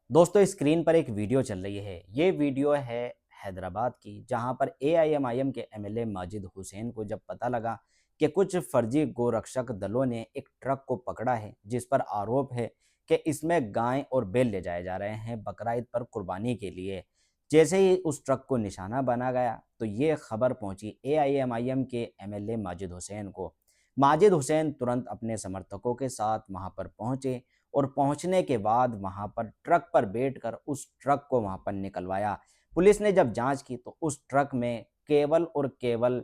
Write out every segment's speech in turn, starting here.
दोस्तों स्क्रीन पर एक वीडियो चल रही है। ये वीडियो है हैदराबाद की, जहां पर एआईएमआईएम के एमएलए माजिद हुसैन को जब पता लगा कि कुछ फर्जी गोरक्षक दलों ने एक ट्रक को पकड़ा है जिस पर आरोप है कि इसमें गाय और बैल ले जाए जा रहे हैं बकरा-ईद पर कुर्बानी के लिए। जैसे ही उस ट्रक को निशाना बना गया तो ये खबर पहुंची एआईएमआईएम के एमएलए माजिद हुसैन को। माजिद हुसैन तुरंत अपने समर्थकों के साथ वहां पर पहुंचे और पहुंचने के बाद वहां पर ट्रक पर बैठकर उस ट्रक को वहां पर निकलवाया। पुलिस ने जब जांच की तो उस ट्रक में केवल और केवल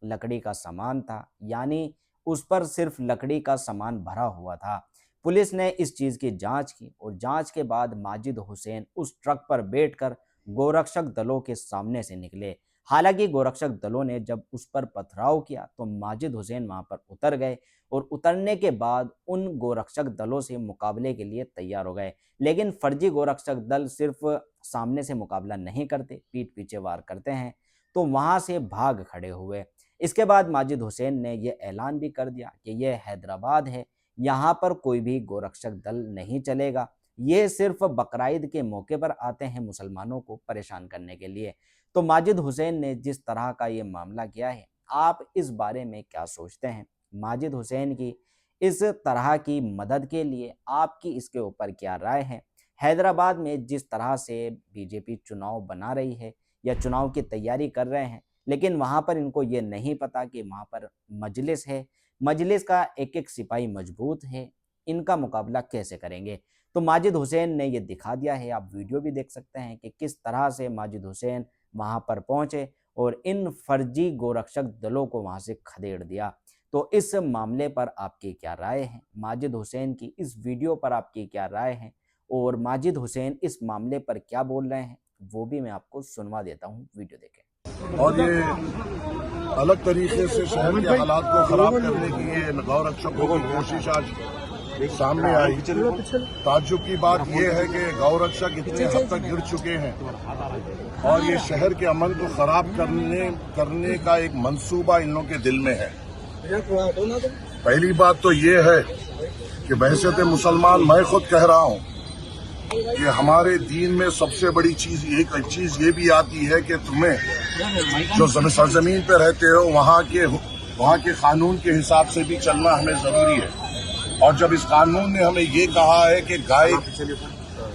लकड़ी का सामान था, यानी उस पर सिर्फ लकड़ी का सामान भरा हुआ था। पुलिस ने इस चीज़ की जांच की और जांच के बाद माजिद हुसैन उस ट्रक पर बैठकर गोरक्षक दलों के सामने से निकले। हालांकि गोरक्षक दलों ने जब उस पर पथराव किया तो माजिद हुसैन वहां पर उतर गए और उतरने के बाद उन गोरक्षक दलों से मुकाबले के लिए तैयार हो गए। लेकिन फर्जी गोरक्षक दल सिर्फ सामने से मुकाबला नहीं करते, पीठ पीछे वार करते हैं, तो वहां से भाग खड़े हुए। इसके बाद माजिद हुसैन ने यह ऐलान भी कर दिया कि यह हैदराबाद है, यहाँ पर कोई भी गोरक्षक दल नहीं चलेगा। ये सिर्फ बकराईद के मौके पर आते हैं मुसलमानों को परेशान करने के लिए। तो माजिद हुसैन ने जिस तरह का ये मामला किया है, आप इस बारे में क्या सोचते हैं? माजिद हुसैन की इस तरह की मदद के लिए आपकी इसके ऊपर क्या राय है? हैदराबाद में जिस तरह से बीजेपी चुनाव बना रही है या चुनाव की तैयारी कर रहे हैं, लेकिन वहाँ पर इनको ये नहीं पता कि वहाँ पर मजलिस है, मजलिस का एक-एक सिपाही मजबूत है, इनका मुकाबला कैसे करेंगे? तो माजिद हुसैन ने ये दिखा दिया है, आप वीडियो भी देख सकते हैं कि किस तरह से माजिद हुसैन वहाँ पर पहुँचे और इन फर्जी गोरक्षक दलों को वहाँ से खदेड़ दिया। तो इस मामले पर आपकी क्या राय है? माजिद हुसैन की इस वीडियो पर आपकी क्या राय है? और माजिद हुसैन इस मामले पर क्या बोल रहे हैं, वो भी मैं आपको सुनवा देता हूँ, वीडियो देखें। और ये अलग तरीके से शहर के हालात को खराब करने की ये गौरक्षकों की कोशिश आज सामने आई। ताज्जुब की बात यह है कि गौरक्षक इतने हद तक गिर चुके हैं और ये शहर के अमन को खराब करने का एक मंसूबा इन लोगों के दिल में है। पहली बात तो ये है कि बहैसियत मुसलमान मैं खुद कह रहा हूँ कि हमारे दीन में सबसे बड़ी चीज ये भी आती है कि तुम्हें जो सरजमीन पे रहते हो वहाँ के कानून के हिसाब से भी चलना हमें जरूरी है। और जब इस कानून ने हमें ये कहा है कि गाय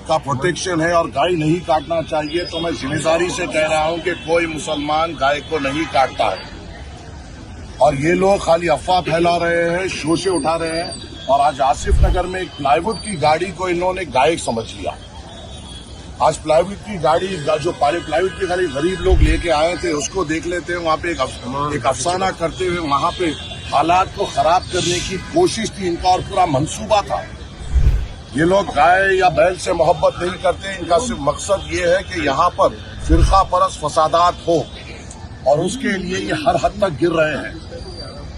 का प्रोटेक्शन है और गाय नहीं काटना चाहिए, तो मैं जिम्मेदारी से कह रहा हूँ कि कोई मुसलमान गाय को नहीं काटता है। और ये लोग खाली अफवाह फैला रहे हैं, शोशे उठा रहे हैं। और आज आसिफ नगर में एक प्लाईवुड की गाड़ी को इन्होंने गाय समझ लिया। आज प्लाईवुड की गाड़ी जो प्लाईवुड की गाड़ी गरीब लोग लेके आए थे, उसको देख लेते हैं। वहाँ पे एक अफसाना करते हुए वहाँ पे हालात को खराब करने की कोशिश थी इनका और पूरा मंसूबा था। ये लोग गाय या बैल से मोहब्बत नहीं करते, इनका सिर्फ मकसद ये है कि यहाँ पर फिरका परस्त फसादात हो और उसके लिए ये हर हद तक गिर रहे हैं।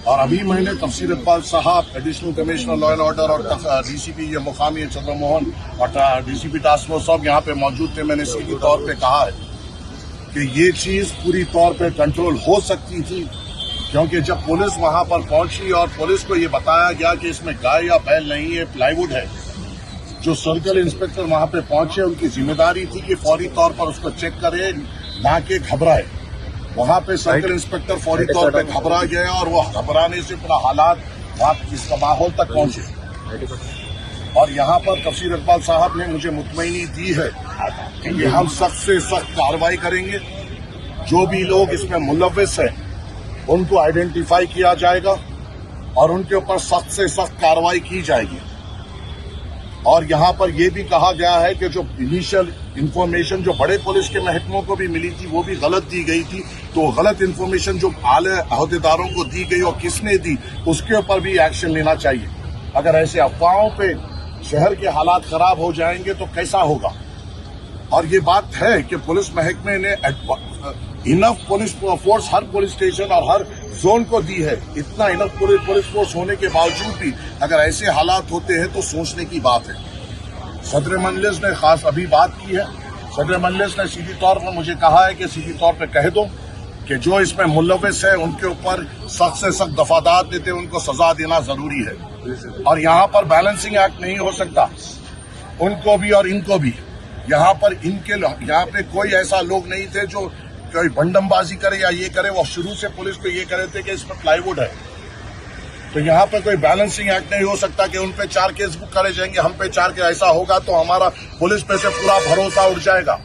और अभी मैंने तफसीर इकबाल साहब, additional commissioner law and order और डीसीपी ये मुकामी चंद्रमोहन और डीसीपी टास्क फोर्स सब यहाँ पे मौजूद थे। मैंने सीधी तौर पे कहा है कि ये चीज पूरी तौर पे कंट्रोल हो सकती थी, क्योंकि जब पुलिस वहां पर पहुंची और पुलिस को ये बताया गया कि इसमें गाय या बैल नहीं है, प्लाईवुड है, जो सर्कल इंस्पेक्टर वहां पे पहुंचे उनकी जिम्मेदारी थी कि फौरी तौर पर उसको चेक करे, ना कि घबराए। वहां पे सर्कल इंस्पेक्टर फौरी तौर पे घबरा गया और वो घबराने से पूरा हालात वहां इसका माहौल तक पहुंचे। और यहाँ पर तफसीर इकबाल साहब ने मुझे मुतमईनी दी है कि हम सख्त से सख्त कार्रवाई करेंगे। जो भी लोग इसमें मुलव्विस हैं उनको आइडेंटिफाई किया जाएगा और उनके ऊपर सख्त से सख्त कार्रवाई की जाएगी। और यहाँ पर यह भी कहा गया है कि जो इनिशियल इंफॉर्मेशन जो बड़े पुलिस के महकमों को भी मिली थी वो भी गलत दी गई थी, तो गलत इंफॉर्मेशन जो आले अहदेदारों को दी गई और किसने दी उसके ऊपर भी एक्शन लेना चाहिए। अगर ऐसे अफवाहों पे शहर के हालात खराब हो जाएंगे तो कैसा होगा। और ये बात है कि पुलिस महकमे ने enough police force her police station और हर जोन को दी है। इतना इनफ पुलिस फोर्स होने के बावजूद भी अगर ऐसे हालात होते हैं तो सोचने की बात है। सदर मजलिस ने खास अभी बात की है। सदर मजलिस ने सीधी तौर पर मुझे कहा है कि सीधी तौर पर कह दो कि जो इसमें मुलव्विस है उनके ऊपर सख्त से सख्त दफादार देते उनको सजा देना जरूरी है। और यहाँ पर बैलेंसिंग एक्ट नहीं हो सकता, उनको भी और इनको भी। यहाँ पर यहाँ पे कोई ऐसा लोग नहीं थे जो कोई भंडमबाजी करे या ये करे। वो शुरू से पुलिस को ये करे थे कि इस पर प्लाईवुड है, तो यहाँ पे कोई बैलेंसिंग एक्ट नहीं हो सकता कि उन पे 4 केस बुक करे जाएंगे, हम पे 4 केस। ऐसा होगा तो हमारा पुलिस पे से पूरा भरोसा उठ जाएगा।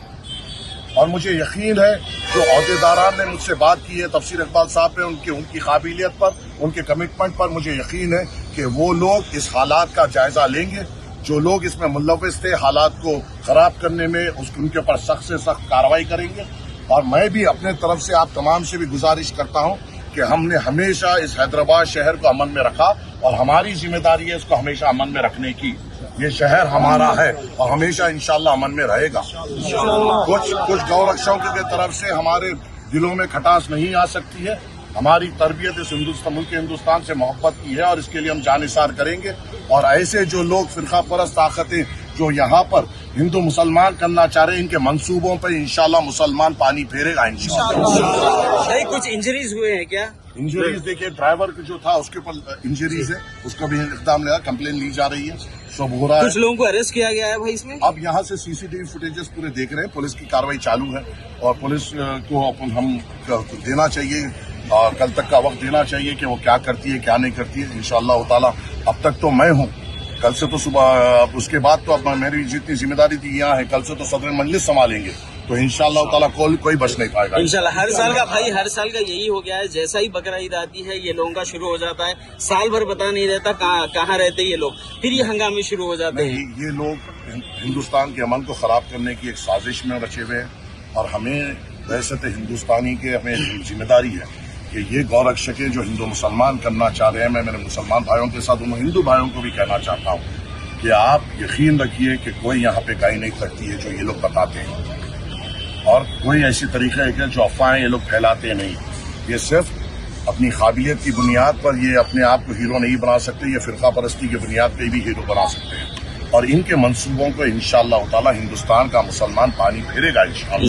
और मुझे यकीन है जो अहदेदारान ने मुझसे बात की है, तफसीर इकबाल साहब पे, उनकी काबिलियत पर, उनके कमिटमेंट पर, मुझे यकीन है कि वो लोग इस हालात का जायजा लेंगे। जो लोग इसमें मुल्लविस थे हालात को खराब करने में, उनके ऊपर सख्त से सख्त कार्रवाई करेंगे। और मैं भी अपने तरफ से आप तमाम से भी गुजारिश करता हूं कि हमने हमेशा इस हैदराबाद शहर को अमन में रखा और हमारी जिम्मेदारी है इसको हमेशा अमन में रखने की। ये शहर हमारा है और हमेशा इंशाल्लाह अमन में रहेगा। कुछ गौरक्षकों की तरफ से हमारे दिलों में खटास नहीं आ सकती है। हमारी तरबियत इस मुल्क हिंदुस्तान से मोहब्बत की है और इसके लिए हम जानिसार करेंगे। और ऐसे जो लोग फिरका परस्त ताकतें जो यहाँ पर हिंदू मुसलमान करना चाह रहे हैं, इनके मंसूबों पर इंशाल्लाह मुसलमान पानी फेरेगा इंशाल्लाह। कुछ इंजरीज हुए हैं क्या? इंजरीज देखिए, ड्राइवर जो था उसके ऊपर इंजरीज है, उसका भी इकदाम लिया, कंप्लेन ली जा रही है, सब हो रहा है। कुछ लोगों को अरेस्ट किया गया है भाई इसमें। अब यहाँ से सीसीटीवी फुटेजेस पूरे देख रहे हैं, पुलिस की कार्रवाई चालू है और पुलिस को हम देना चाहिए, कल तक का वक्त देना चाहिए कि वो क्या करती है क्या नहीं करती है। इंशाअल्लाह ताला अब तक तो मैं हूँ, कल से तो सुबह, उसके बाद तो अब मेरी जितनी जिम्मेदारी थी यहाँ है, कल से तो सदर मजलिस संभालेंगे, तो इंशाअल्लाह ताला कोई बच नहीं पाएगा इंशाल्लाह। हर साल का भाई, हर साल का यही हो गया है, जैसा ही बकरा ईद आती है ये लोगों का शुरू हो जाता है, साल भर पता नहीं रहता कहाँ रहते ये लोग, फिर ये हंगामे शुरू हो जाते हैं। ये लोग हिंदुस्तान के अमन को खराब करने की एक साजिश में रचे हुए हैं और हमें वैसे तो हिंदुस्तानी के हमें जिम्मेदारी है कि ये गौरक्षकें जो हिंदू मुसलमान करना चाह रहे हैं, मैं मेरे मुसलमान भाइयों के साथ उन हिंदू भाइयों को भी कहना चाहता हूँ कि आप यकीन रखिए कि कोई यहाँ पे गाय नहीं करती है जो ये लोग बताते हैं, और कोई ऐसी तरीका है कि जो अफवाहें ये लोग फैलाते नहीं। ये सिर्फ अपनी काबिलियत की बुनियाद पर ये अपने आप को हीरो नहीं बना सकते, ये फिरका परस्ती की बुनियाद पर भी हीरो बना सकते हैं। और इनके मंसूबों को इंशाअल्लाह ताला हिंदुस्तान का मुसलमान पानी फेरेगा इंशाअल्लाह।